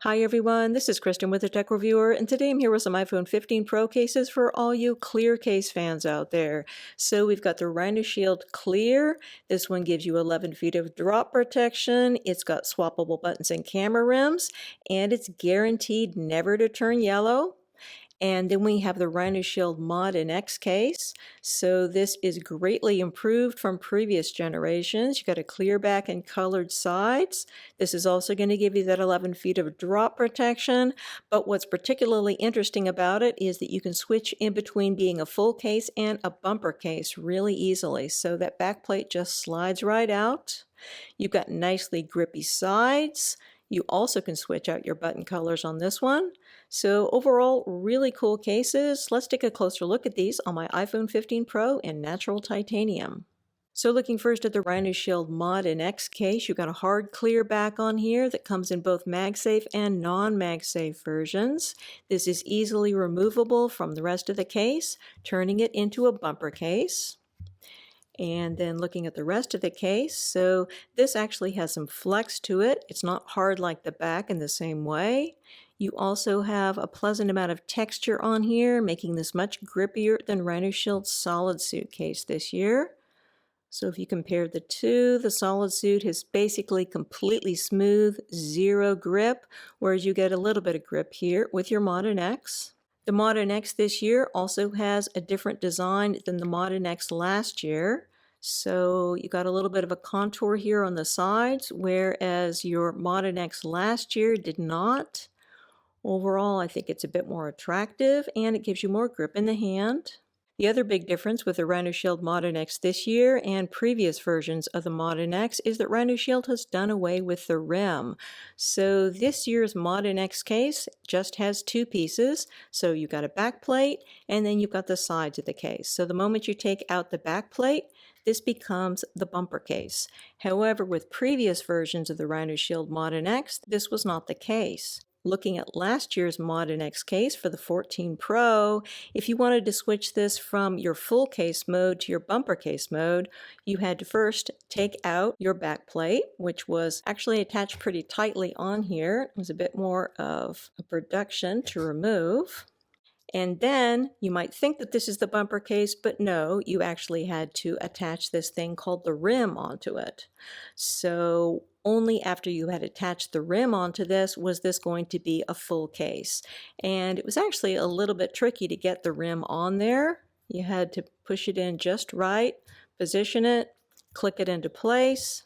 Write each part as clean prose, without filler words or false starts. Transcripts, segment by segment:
Hi everyone, this is Kristen with the Tech Reviewer, and today I'm here with some iPhone 15 Pro cases for all you clear case fans out there. So we've got the RHINOSHIELD Clear. This one gives you 11 feet of drop protection. It's got swappable buttons and camera rims, and it's guaranteed never to turn yellow. And then we have the RHINOSHIELD Mod NX case. So this is greatly improved from previous generations. You've got a clear back and colored sides. This is also going to give you that 11 feet of drop protection. But what's particularly interesting about it is that you can switch in between being a full case and a bumper case really easily. So that back plate just slides right out. You've got nicely grippy sides. You also can switch out your button colors on this one. So overall, really cool cases. Let's take a closer look at these on my iPhone 15 Pro in natural titanium. So looking first at the RHINOSHIELD Mod NX case, you've got a hard clear back on here that comes in both MagSafe and non-MagSafe versions. This is easily removable from the rest of the case, turning it into a bumper case. And then looking at the rest of the case, so this actually has some flex to it. It's not hard like the back in the same way. You also have a pleasant amount of texture on here, making this much grippier than RHINOSHIELD's Solid Suit case this year. So if you compare the two, the Solid Suit is basically completely smooth, zero grip, whereas you get a little bit of grip here with your Mod NX. The Mod NX this year also has a different design than the Mod NX last year. So you got a little bit of a contour here on the sides, whereas your Mod NX last year did not. Overall, I think it's a bit more attractive and it gives you more grip in the hand. The other big difference with the RHINOSHIELD Mod NX this year and previous versions of the Mod NX is that RHINOSHIELD has done away with the rim. So this year's Mod NX case just has two pieces. So you've got a back plate and then you've got the sides of the case. So the moment you take out the back plate, this becomes the bumper case. However, with previous versions of the RHINOSHIELD Mod NX, this was not the case. Looking at last year's Mod NX case for the 14 Pro, if you wanted to switch this from your full case mode to your bumper case mode, you had to first take out your back plate, which was actually attached pretty tightly on here. It was a bit more of a production to remove. And then you might think that this is the bumper case, but no, you actually had to attach this thing called the rim onto it. So only after you had attached the rim onto this was this going to be a full case. And it was actually a little bit tricky to get the rim on there. You had to push it in just right, position it, click it into place.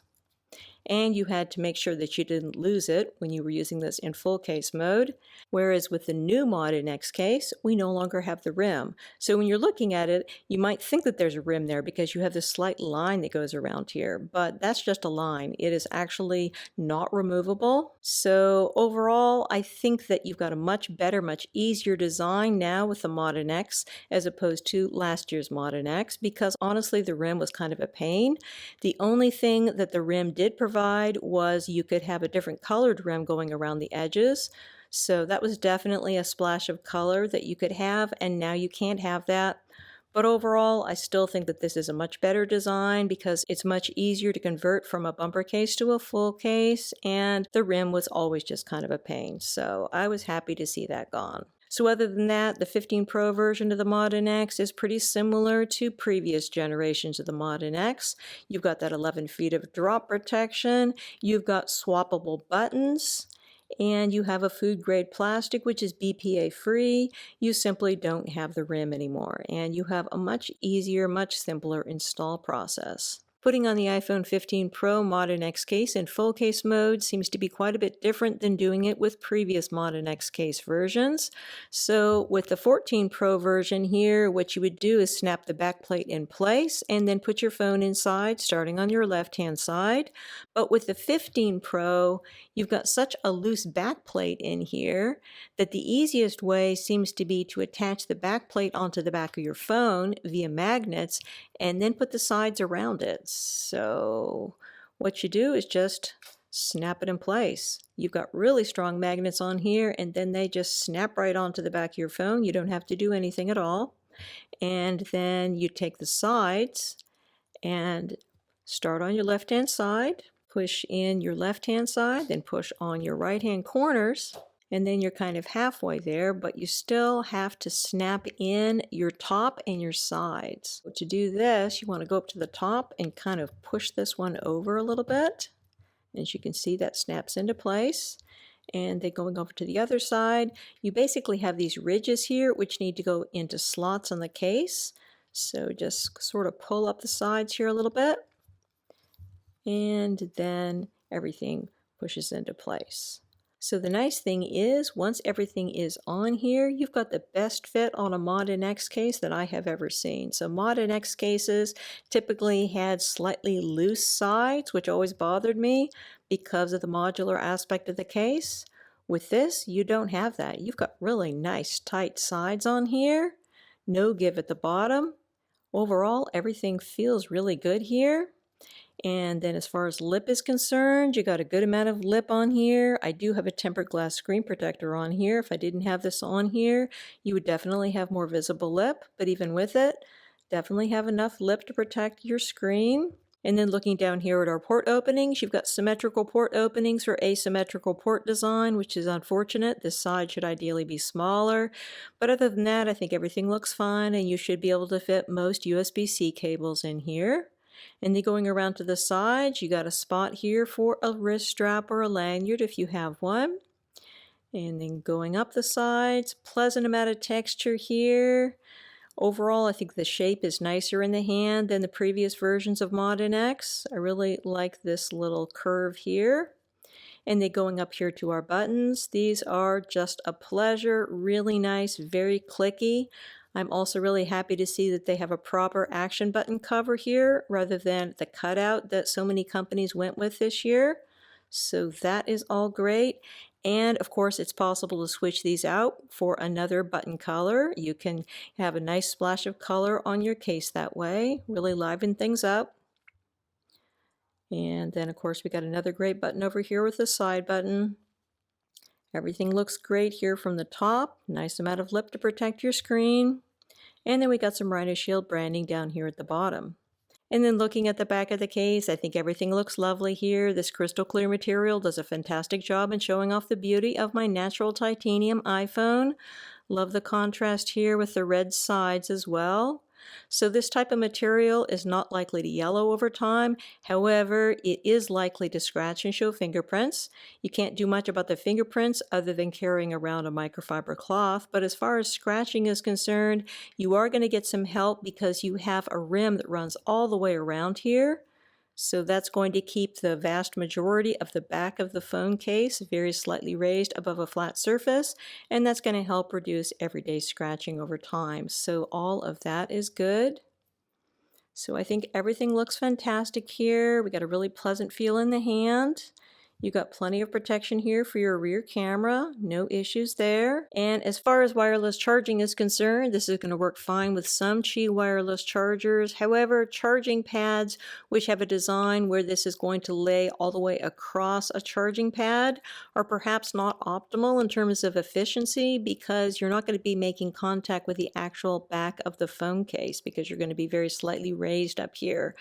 And you had to make sure that you didn't lose it when you were using this in full case mode. Whereas with the new Mod NX case, we no longer have the rim. So when you're looking at it, you might think that there's a rim there because you have this slight line that goes around here, but that's just a line. It is actually not removable. So overall, I think that you've got a much better, much easier design now with the Mod NX as opposed to last year's Mod NX, because honestly, the rim was kind of a pain. The only thing that the rim did provide was you could have a different colored rim going around the edges. So that was definitely a splash of color that you could have, and now you can't have that. But overall, I still think that this is a much better design because it's much easier to convert from a bumper case to a full case, and the rim was always just kind of a pain. So I was happy to see that gone. So other than that, the 15 Pro version of the Mod NX is pretty similar to previous generations of the Mod NX. You've got that 11 feet of drop protection, you've got swappable buttons, and you have a food grade plastic which is BPA free. You simply don't have the rim anymore, and you have a much easier, much simpler install process. Putting on the iPhone 15 Pro Mod NX case in full case mode seems to be quite a bit different than doing it with previous Mod NX case versions. So with the 14 Pro version here, what you would do is snap the back plate in place and then put your phone inside, starting on your left-hand side. But with the 15 Pro, you've got such a loose back plate in here that the easiest way seems to be to attach the back plate onto the back of your phone via magnets and then put the sides around it. So what you do is just snap it in place. You've got really strong magnets on here, and then they just snap right onto the back of your phone. You don't have to do anything at all. And then you take the sides and start on your left-hand side, push in your left-hand side, then push on your right-hand corners, And then you're kind of halfway there, but you still have to snap in your top and your sides. To do this, you want to go up to the top and kind of push this one over a little bit. As you can see, that snaps into place. And then going over to the other side, you basically have these ridges here which need to go into slots on the case. So just sort of pull up the sides here a little bit, and then everything pushes into place. So the nice thing is, once everything is on here, you've got the best fit on a Mod NX case that I have ever seen. So Mod NX cases typically had slightly loose sides, which always bothered me because of the modular aspect of the case. With this, you don't have that. You've got really nice tight sides on here, no give at the bottom. Overall, everything feels really good here. And then as far as lip is concerned, you got a good amount of lip on here. I do have a tempered glass screen protector on here. If I didn't have this on here, you would definitely have more visible lip, but even with it, definitely have enough lip to protect your screen. And then looking down here at our port openings, you've got symmetrical port openings for asymmetrical port design, which is unfortunate. This side should ideally be smaller. But other than that, I think everything looks fine, and you should be able to fit most USB-C cables in here. And then going around to the sides, you got a spot here for a wrist strap or a lanyard if you have one. And then going up the sides, pleasant amount of texture here. Overall, I think the shape is nicer in the hand than the previous versions of Mod NX. I really like this little curve here. And then going up here to our buttons, these are just a pleasure, really nice, very clicky. I'm also really happy to see that they have a proper action button cover here rather than the cutout that so many companies went with this year. So that is all great. And of course, it's possible to switch these out for another button color. You can have a nice splash of color on your case that way, really liven things up. And then of course, we got another great button over here with the side button. Everything looks great here from the top. Nice amount of lip to protect your screen. And then we got some RHINOSHIELD branding down here at the bottom. And then looking at the back of the case, I think everything looks lovely here. This crystal clear material does a fantastic job in showing off the beauty of my natural titanium iPhone. Love the contrast here with the red sides as well. So this type of material is not likely to yellow over time. However, it is likely to scratch and show fingerprints. You can't do much about the fingerprints other than carrying around a microfiber cloth, but as far as scratching is concerned, you are going to get some help because you have a rim that runs all the way around here. So that's going to keep the vast majority of the back of the phone case very slightly raised above a flat surface, and that's going to help reduce everyday scratching over time. So all of that is good. So I think everything looks fantastic here. We got a really pleasant feel in the hand. You got plenty of protection here for your rear camera, no issues there. And as far as wireless charging is concerned, this is going to work fine with some Qi wireless chargers. However, charging pads which have a design where this is going to lay all the way across a charging pad are perhaps not optimal in terms of efficiency because you're not going to be making contact with the actual back of the phone case because you're going to be very slightly raised up here.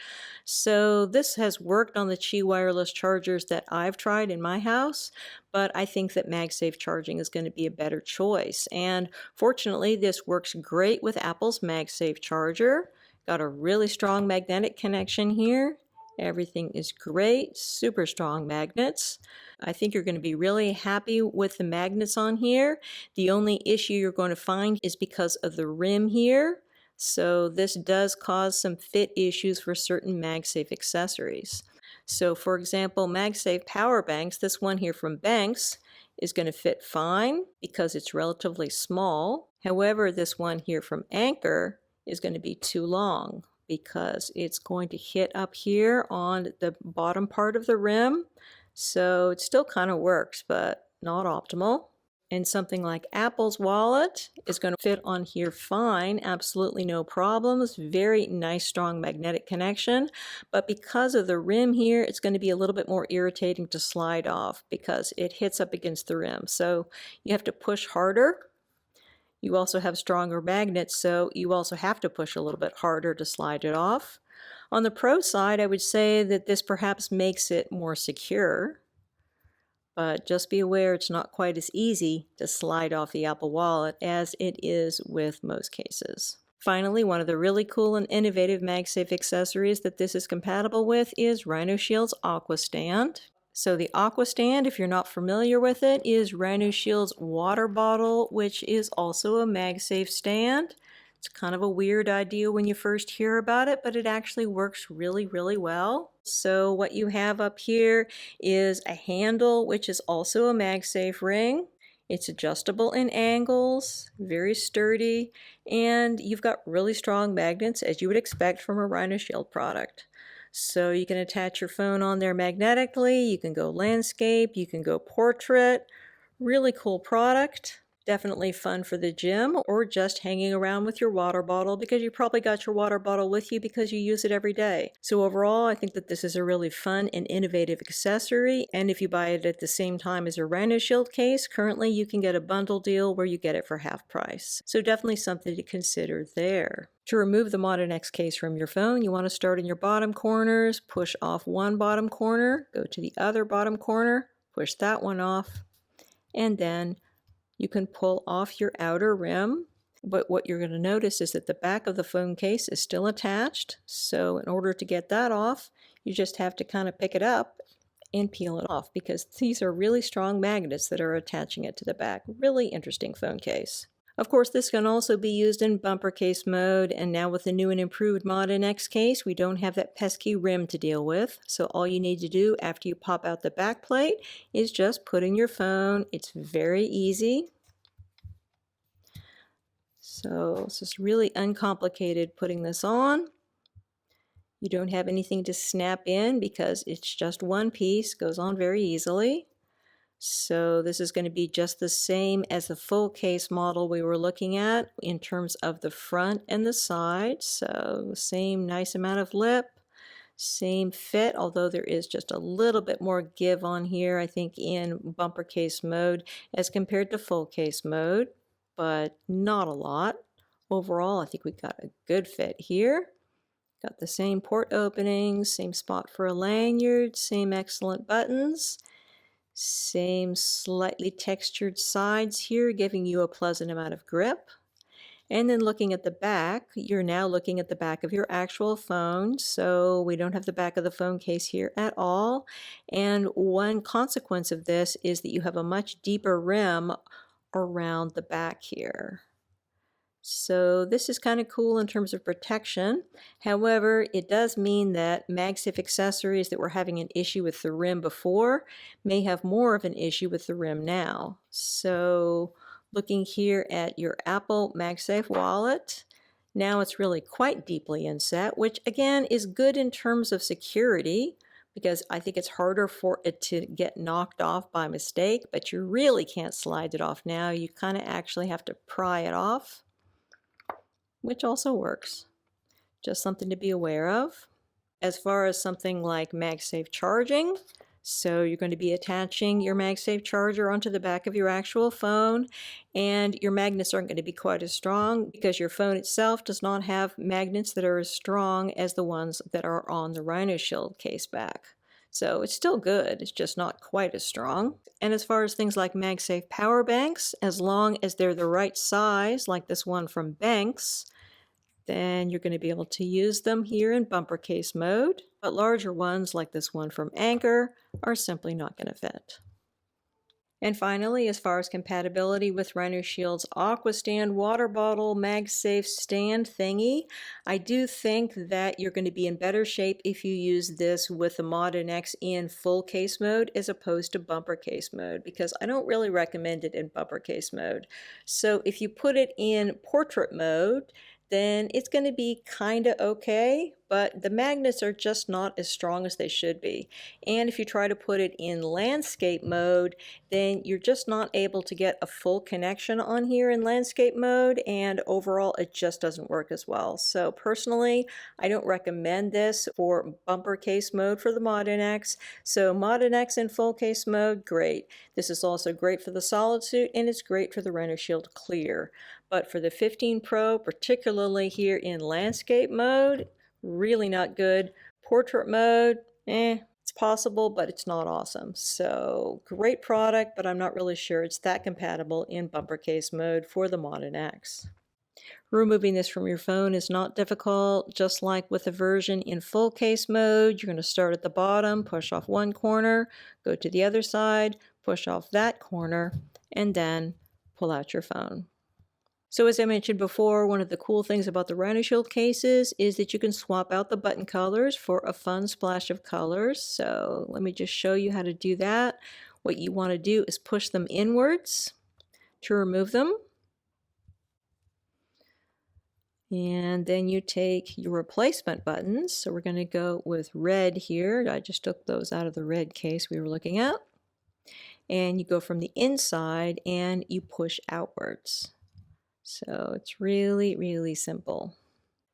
So this has worked on the Qi wireless chargers that I've tried in my house, but I think that MagSafe charging is going to be a better choice. And fortunately, this works great with Apple's MagSafe charger. Got a really strong magnetic connection here. Everything is great, super strong magnets. I think you're going to be really happy with the magnets on here. The only issue you're going to find is because of the rim here. So this does cause some fit issues for certain MagSafe accessories. So for example, MagSafe power banks, this one here from Banks is going to fit fine because it's relatively small. However, this one here from Anchor is going to be too long because it's going to hit up here on the bottom part of the rim. So it still kind of works, but not optimal. And something like Apple's wallet is going to fit on here fine, absolutely no problems. Very nice, strong magnetic connection. But because of the rim here, it's going to be a little bit more irritating to slide off because it hits up against the rim. So you have to push harder. You also have stronger magnets, so you also have to push a little bit harder to slide it off. On the pro side, I would say that this perhaps makes it more secure. But just be aware it's not quite as easy to slide off the Apple Wallet as it is with most cases. Finally, one of the really cool and innovative MagSafe accessories that this is compatible with is RHINOSHIELD's AquaStand. So the AquaStand, if you're not familiar with it, is RHINOSHIELD's water bottle, which is also a MagSafe stand. It's kind of a weird idea when you first hear about it, but it actually works really, really well. So what you have up here is a handle, which is also a MagSafe ring. It's adjustable in angles, very sturdy, and you've got really strong magnets as you would expect from a RHINOSHIELD product. So you can attach your phone on there magnetically, you can go landscape, you can go portrait. Really cool product. Definitely fun for the gym or just hanging around with your water bottle because you probably got your water bottle with you because you use it every day. So overall, I think that this is a really fun and innovative accessory, and if you buy it at the same time as a RHINOSHIELD case, currently you can get a bundle deal where you get it for half price. So definitely something to consider there. To remove the Mod NX case from your phone, you want to start in your bottom corners, push off one bottom corner, go to the other bottom corner, push that one off, and then you can pull off your outer rim, but what you're going to notice is that the back of the phone case is still attached. So in order to get that off, you just have to kind of pick it up and peel it off because these are really strong magnets that are attaching it to the back. Really interesting phone case. Of course, this can also be used in bumper case mode, and now with the new and improved Mod NX case, we don't have that pesky rim to deal with. So all you need to do after you pop out the back plate is just put in your phone. It's very easy. So it's just really uncomplicated putting this on. You don't have anything to snap in because it's just one piece, goes on very easily. So this is going to be just the same as the full case model we were looking at in terms of the front and the side. So same nice amount of lip, same fit, although there is just a little bit more give on here, I think, in bumper case mode as compared to full case mode, but not a lot. Overall, I think we got a good fit here. Got the same port openings, same spot for a lanyard, same excellent buttons. Same slightly textured sides here, giving you a pleasant amount of grip. And then looking at the back, you're now looking at the back of your actual phone. So we don't have the back of the phone case here at all. And one consequence of this is that you have a much deeper rim around the back here. So this is kind of cool in terms of protection. However, it does mean that MagSafe accessories that were having an issue with the rim before may have more of an issue with the rim now. So looking here at your Apple MagSafe wallet, now it's really quite deeply inset, which again is good in terms of security because I think it's harder for it to get knocked off by mistake, but you really can't slide it off now. You kind of actually have to pry it off, which also works. Just something to be aware of. As far as something like MagSafe charging, so you're going to be attaching your MagSafe charger onto the back of your actual phone, and your magnets aren't going to be quite as strong because your phone itself does not have magnets that are as strong as the ones that are on the RHINOSHIELD case back. So it's still good, it's just not quite as strong. And as far as things like MagSafe power banks, as long as they're the right size, like this one from Banks, then you're going to be able to use them here in bumper case mode, but larger ones like this one from Anchor are simply not going to fit. And finally, as far as compatibility with RHINOSHIELD's AquaStand water bottle MagSafe stand thingy, I do think that you're going to be in better shape if you use this with the Mod NX in full case mode as opposed to bumper case mode, because I don't really recommend it in bumper case mode. So if you put it in portrait mode, then it's going to be kind of okay, but the magnets are just not as strong as they should be. And if you try to put it in landscape mode, then you're just not able to get a full connection on here in landscape mode, and overall it just doesn't work as well. So personally, I don't recommend this for bumper case mode for the Mod NX. So Mod NX in full case mode, great. This is also great for the solid suit, and it's great for the RHINOSHIELD Clear. But for the 15 Pro, particularly here in landscape mode, really not good. Portrait mode, it's possible, but it's not awesome. So great product, but I'm not really sure it's that compatible in bumper case mode for the Mod NX. Removing this from your phone is not difficult. Just like with the version in full case mode, you're going to start at the bottom, push off one corner, go to the other side, push off that corner, and then pull out your phone. So as I mentioned before, one of the cool things about the RHINOSHIELD cases is that you can swap out the button colors for a fun splash of colors. So let me just show you how to do that. What you want to do is push them inwards to remove them. And then you take your replacement buttons. So we're going to go with red here. I just took those out of the red case we were looking at. And you go from the inside and you push outwards. So it's really, really simple.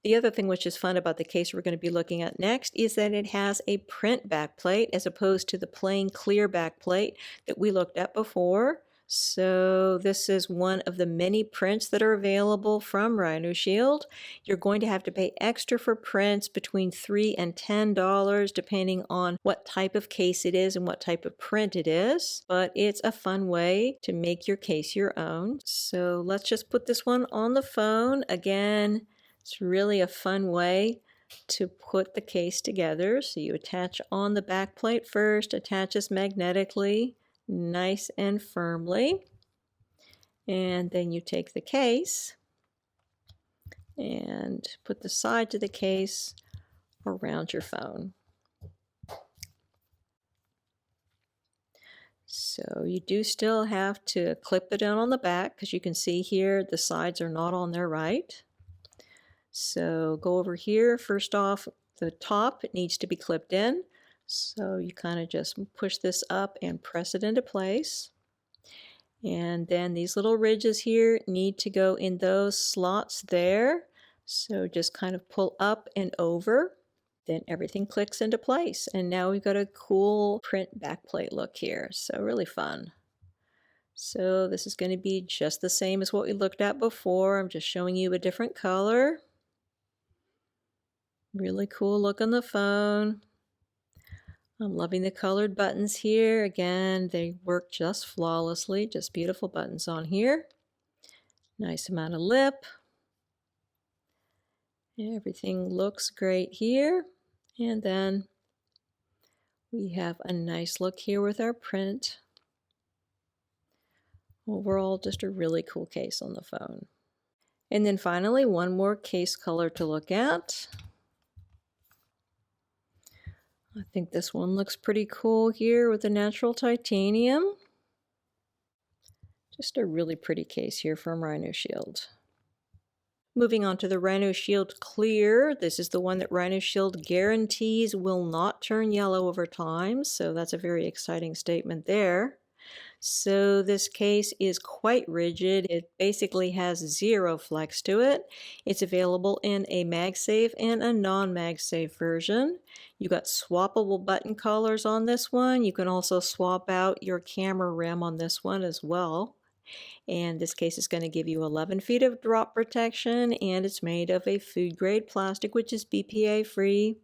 The other thing which is fun about the case we're going to be looking at next is that it has a print backplate as opposed to the plain clear backplate that we looked at before. So this is one of the many prints that are available from RHINOSHIELD. You're going to have to pay extra for prints between $3 and $10 depending on what type of case it is and what type of print it is. But it's a fun way to make your case your own. So let's just put this one on the phone. Again, it's really a fun way to put the case together. So you attach on the back plate first, attaches magnetically, nice and firmly. And then you take the case and put the sides of the case around your phone. So you do still have to clip it in on the back because you can see here the sides are not on there right. So go over here. First off, the top, it needs to be clipped in. So you kind of just push this up and press it into place. And then these little ridges here need to go in those slots there. So just kind of pull up and over. Then everything clicks into place. And now we've got a cool print backplate look here. So really fun. So this is going to be just the same as what we looked at before. I'm just showing you a different color. Really cool look on the phone. I'm loving the colored buttons here. Again, they work just flawlessly. Just beautiful buttons on here. Nice amount of lip. Everything looks great here. And then we have a nice look here with our print. Overall, just a really cool case on the phone. And then finally, one more case color to look at. I think this one looks pretty cool here with the natural titanium. Just a really pretty case here from RHINOSHIELD. Moving on to the RHINOSHIELD Clear. This is the one that RHINOSHIELD guarantees will not turn yellow over time, so that's a very exciting statement there. So this case is quite rigid. It basically has zero flex to it. It's available in a MagSafe and a non-MagSafe version. You got swappable button colors on this one. You can also swap out your camera rim on this one as well. And this case is going to give you 11 feet of drop protection, and it's made of a food grade plastic, which is BPA free.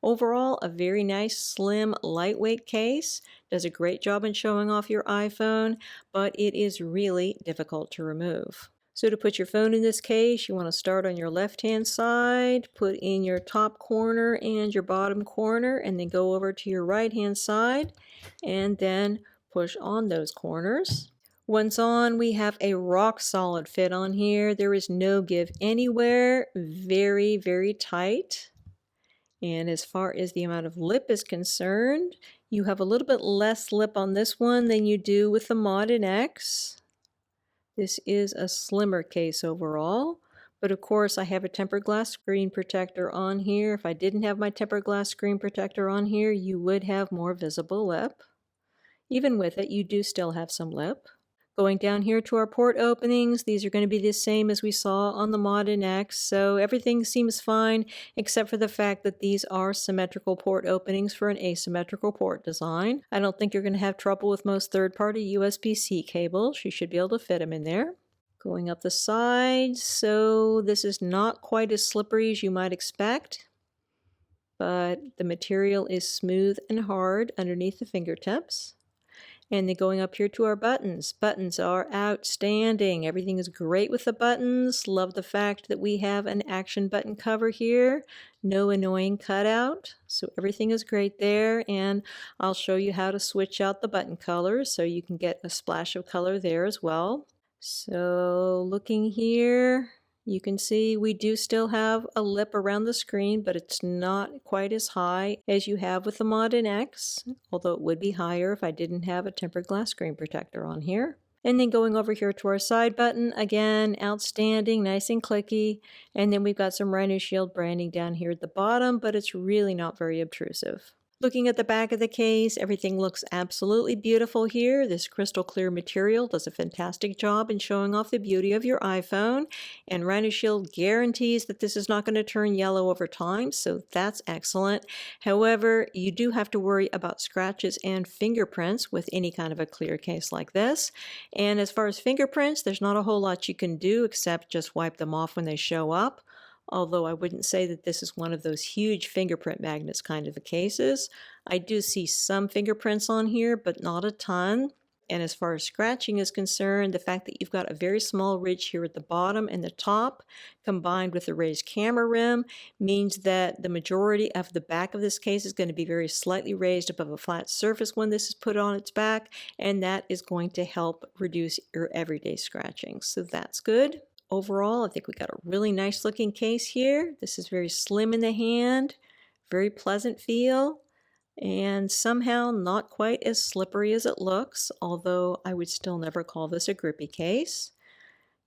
Overall, a very nice, slim, lightweight case. Does a great job in showing off your iPhone, but it is really difficult to remove. So to put your phone in this case, you want to start on your left-hand side, put in your top corner and your bottom corner, and then go over to your right-hand side, and then push on those corners. Once on, we have a rock solid fit on here. There is no give anywhere. Very, very tight. And as far as the amount of lip is concerned, you have a little bit less lip on this one than you do with the Mod NX. This is a slimmer case overall, but of course I have a tempered glass screen protector on here. If I didn't have my tempered glass screen protector on here, you would have more visible lip. Even with it, you do still have some lip. Going down here to our port openings, these are going to be the same as we saw on the Mod NX, so everything seems fine except for the fact that these are symmetrical port openings for an asymmetrical port design. I don't think you're going to have trouble with most third-party USB-C cables. You should be able to fit them in there. Going up the sides, so this is not quite as slippery as you might expect. but the material is smooth and hard underneath the fingertips. And then going up here to our buttons. Buttons are outstanding. Everything is great with the buttons. Love the fact that we have an action button cover here. No annoying cutout. So everything is great there. And I'll show you how to switch out the button colors so you can get a splash of color there as well. So looking here, you can see we do still have a lip around the screen, but it's not quite as high as you have with the Mod NX, although it would be higher if I didn't have a tempered glass screen protector on here. And then going over here to our side button, again, outstanding, nice and clicky. And then we've got some RHINOSHIELD branding down here at the bottom, but it's really not very obtrusive. Looking at the back of the case, everything looks absolutely beautiful here. This crystal clear material does a fantastic job in showing off the beauty of your iPhone, and RHINOSHIELD guarantees that this is not going to turn yellow over time, so that's excellent. However, you do have to worry about scratches and fingerprints with any kind of a clear case like this. And as far as fingerprints, there's not a whole lot you can do except just wipe them off when they show up. Although I wouldn't say that this is one of those huge fingerprint magnets kind of cases. I do see some fingerprints on here, but not a ton. And as far as scratching is concerned, the fact that you've got a very small ridge here at the bottom and the top, combined with the raised camera rim, means that the majority of the back of this case is going to be very slightly raised above a flat surface when this is put on its back, and that is going to help reduce your everyday scratching. So that's good. Overall, I think we got a really nice looking case here. This is very slim in the hand, very pleasant feel, and somehow not quite as slippery as it looks, although I would still never call this a grippy case.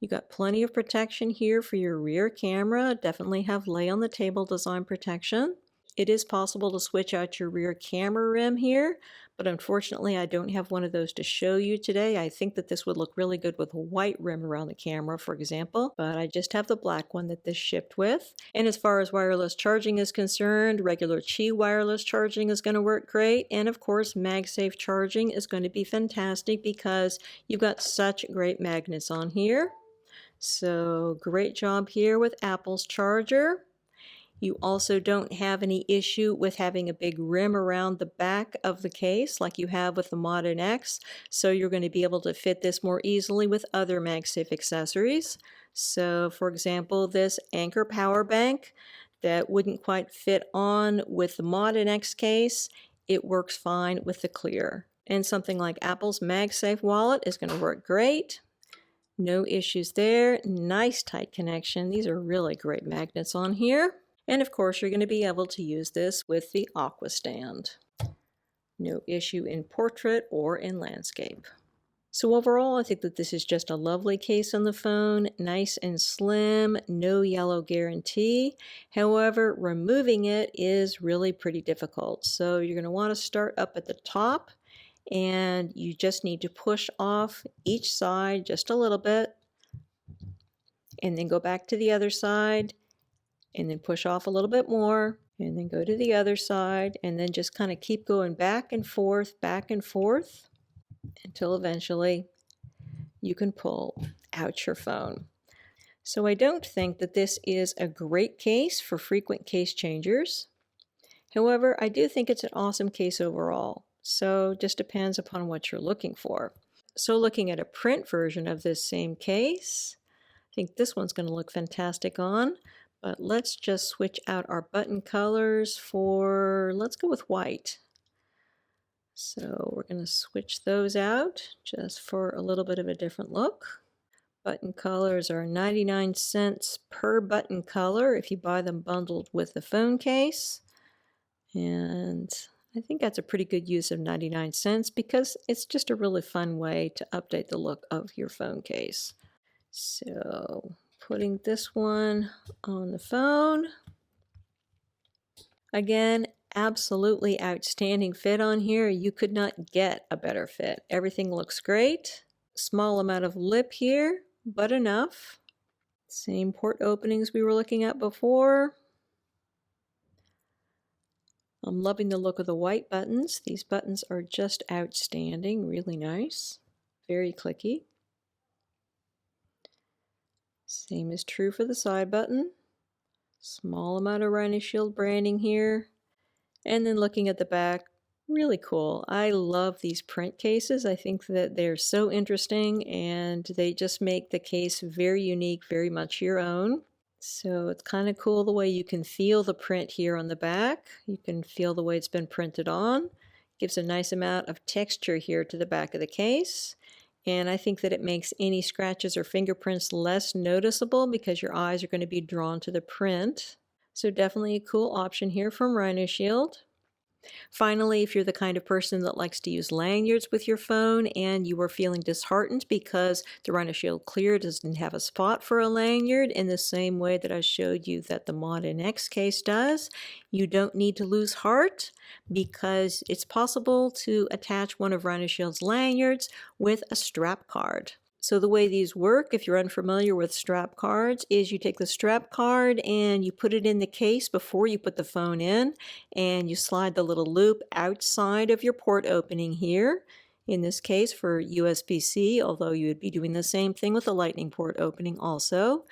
You got plenty of protection here for your rear camera. Definitely have lay on the table design protection. It is possible to switch out your rear camera rim here, but unfortunately I don't have one of those to show you today. I think that this would look really good with a white rim around the camera, for example, but I just have the black one that this shipped with. And as far as wireless charging is concerned, regular Qi wireless charging is going to work great, and of course MagSafe charging is going to be fantastic because you've got such great magnets on here. So great job here with Apple's charger. You also don't have any issue with having a big rim around the back of the case like you have with the Mod NX, so you're going to be able to fit this more easily with other MagSafe accessories. So for example, this Anchor power bank that wouldn't quite fit on with the Mod NX case, it works fine with the Clear. And something like Apple's MagSafe wallet is going to work great. No issues there. Nice tight connection. These are really great magnets on here. And of course, you're going to be able to use this with the AquaStand. No issue in portrait or in landscape. So overall, I think that this is just a lovely case on the phone, nice and slim, no yellow guarantee. However, removing it is really pretty difficult. So you're going to want to start up at the top, and you just need to push off each side just a little bit, and then go back to the other side, and then push off a little bit more, and then go to the other side, and then just kind of keep going back and forth until eventually you can pull out your phone. So I don't think that this is a great case for frequent case changers. However, I do think it's an awesome case overall. So it just depends upon what you're looking for. So looking at a print version of this same case, I think this one's going to look fantastic on. But let's just switch out our button colors for, let's go with white. So we're going to switch those out just for a little bit of a different look. Button colors are 99 cents per button color if you buy them bundled with the phone case. And I think that's a pretty good use of 99 cents because it's just a really fun way to update the look of your phone case. So putting this one on the phone. Again, absolutely outstanding fit on here. You could not get a better fit. Everything looks great. Small amount of lip here, but enough. Same port openings we were looking at before. I'm loving the look of the white buttons. These buttons are just outstanding, really nice, very clicky. Same is true for the side button. Small amount of RHINOSHIELD branding here. And then looking at the back, really cool. I love these print cases. I think that they're so interesting and they just make the case very unique, very much your own. So it's kind of cool the way you can feel the print here on the back. You can feel the way it's been printed on. Gives a nice amount of texture here to the back of the case. And I think that it makes any scratches or fingerprints less noticeable because your eyes are going to be drawn to the print. So definitely a cool option here from RHINOSHIELD. Finally, if you're the kind of person that likes to use lanyards with your phone and you are feeling disheartened because the RHINOSHIELD Clear doesn't have a spot for a lanyard in the same way that I showed you that the Mod NX case does, you don't need to lose heart because it's possible to attach one of RHINOSHIELD's lanyards with a strap card. So the way these work, if you're unfamiliar with strap cards, is you take the strap card and you put it in the case before you put the phone in, and you slide the little loop outside of your port opening here. In this case for USB-C, although you would be doing the same thing with the Lightning port opening also.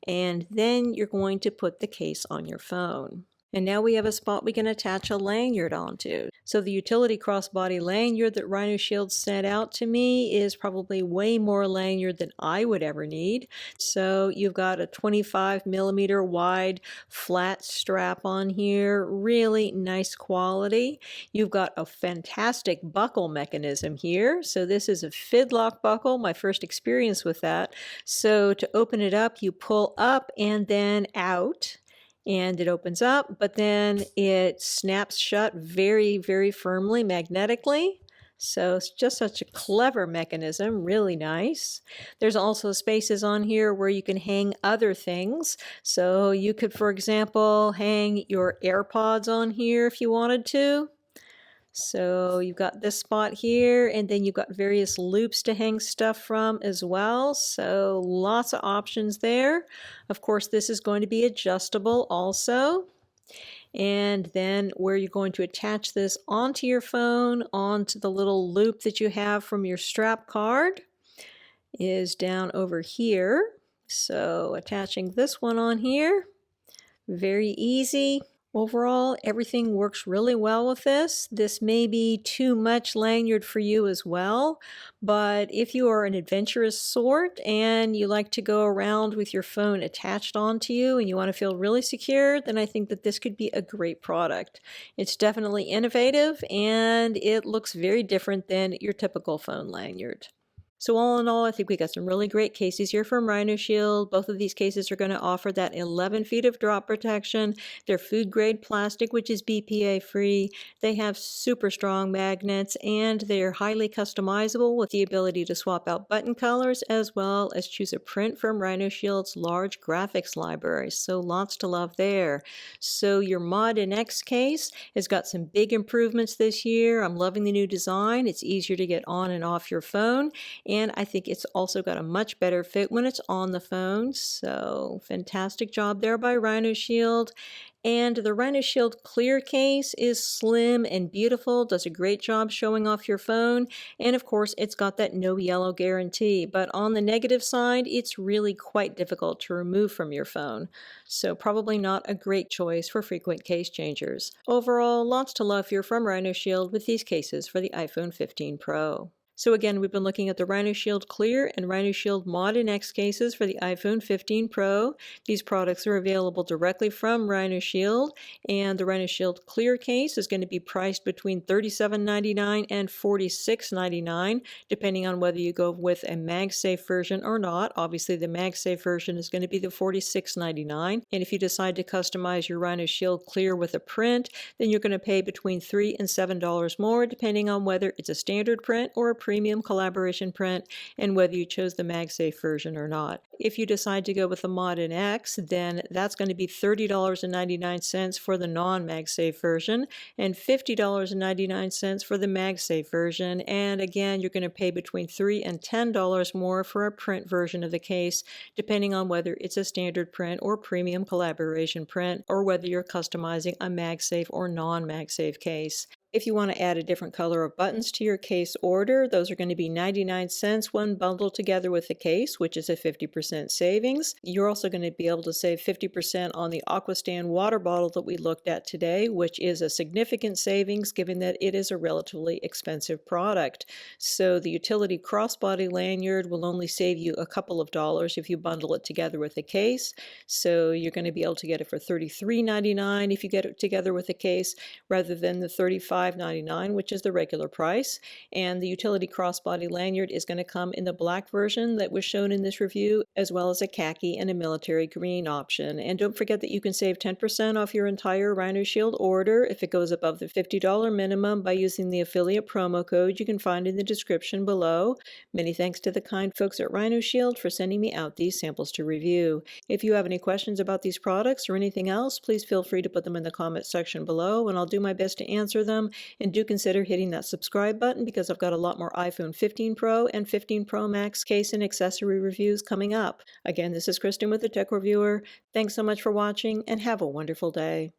And then you're going to put the case on your phone. And now we have a spot we can attach a lanyard onto. So the utility crossbody lanyard that RHINOSHIELD sent out to me is probably way more lanyard than I would ever need. So you've got a 25mm wide flat strap on here, really nice quality. You've got a fantastic buckle mechanism here. So this is a fidlock buckle, my first experience with that. So to open it up, you pull up and then out. And it opens up, but then it snaps shut very, very firmly magnetically. So it's just such a clever mechanism, really nice. There's also spaces on here where you can hang other things. So you could, for example, hang your AirPods on here if you wanted to. So you've got this spot here, and then you've got various loops to hang stuff from as well. So lots of options there. Of course, this is going to be adjustable also. And then where you're going to attach this onto your phone, onto the little loop that you have from your strap card, is down over here. So attaching this one on here, very easy. Overall, everything works really well with this. This may be too much lanyard for you as well, but if you are an adventurous sort and you like to go around with your phone attached onto you and you want to feel really secure, then I think that this could be a great product. It's definitely innovative and it looks very different than your typical phone lanyard. So all in all, I think we got some really great cases here from RHINOSHIELD. Both of these cases are going to offer that 11 feet of drop protection. They're food grade plastic, which is BPA free. They have super strong magnets and they're highly customizable with the ability to swap out button colors as well as choose a print from RHINOSHIELD's large graphics library. So lots to love there. So your Mod NX case has got some big improvements this year. I'm loving the new design. It's easier to get on and off your phone. And I think it's also got a much better fit when it's on the phone. So fantastic job there by RHINOSHIELD. And the RHINOSHIELD Clear case is slim and beautiful, does a great job showing off your phone. And of course, it's got that no yellow guarantee. But on the negative side, it's really quite difficult to remove from your phone. So probably not a great choice for frequent case changers. Overall, lots to love here from RHINOSHIELD with these cases for the iPhone 15 Pro. So again, we've been looking at the RHINOSHIELD Clear and RHINOSHIELD Mod NX cases for the iPhone 15 Pro. These products are available directly from RHINOSHIELD, and the RHINOSHIELD Clear case is going to be priced between $37.99 and $46.99, depending on whether you go with a MagSafe version or not. Obviously, the MagSafe version is going to be the $46.99, and if you decide to customize your RHINOSHIELD Clear with a print, then you're going to pay between $3 and $7 more, depending on whether it's a standard print or a premium collaboration print and whether you chose the MagSafe version or not. If you decide to go with the Mod NX, then that's going to be $30.99 for the non-MagSafe version and $50.99 for the MagSafe version. And again, you're going to pay between $3 and $10 more for a print version of the case, depending on whether it's a standard print or premium collaboration print, or whether you're customizing a MagSafe or non-MagSafe case. If you want to add a different color of buttons to your case order, those are going to be 99 cents when bundled together with the case, which is a 50% savings. You're also going to be able to save 50% on the AquaStand water bottle that we looked at today, which is a significant savings given that it is a relatively expensive product. So the utility crossbody lanyard will only save you a couple of dollars if you bundle it together with the case. So you're going to be able to get it for $33.99 if you get it together with the case, rather than the $35.99, which is the regular price. And the utility crossbody lanyard is going to come in the black version that was shown in this review, as well as a khaki and a military green option. And don't forget that you can save 10% off your entire RHINOSHIELD order if it goes above the $50 minimum by using the affiliate promo code you can find in the description below. Many thanks to the kind folks at RHINOSHIELD for sending me out these samples to review. If you have any questions about these products or anything else, please feel free to put them in the comments section below, and I'll do my best to answer them. And do consider hitting that subscribe button because I've got a lot more iPhone 15 Pro and 15 Pro Max case and accessory reviews coming up. Again, this is Kristen with the Tech Reviewer. Thanks so much for watching and have a wonderful day.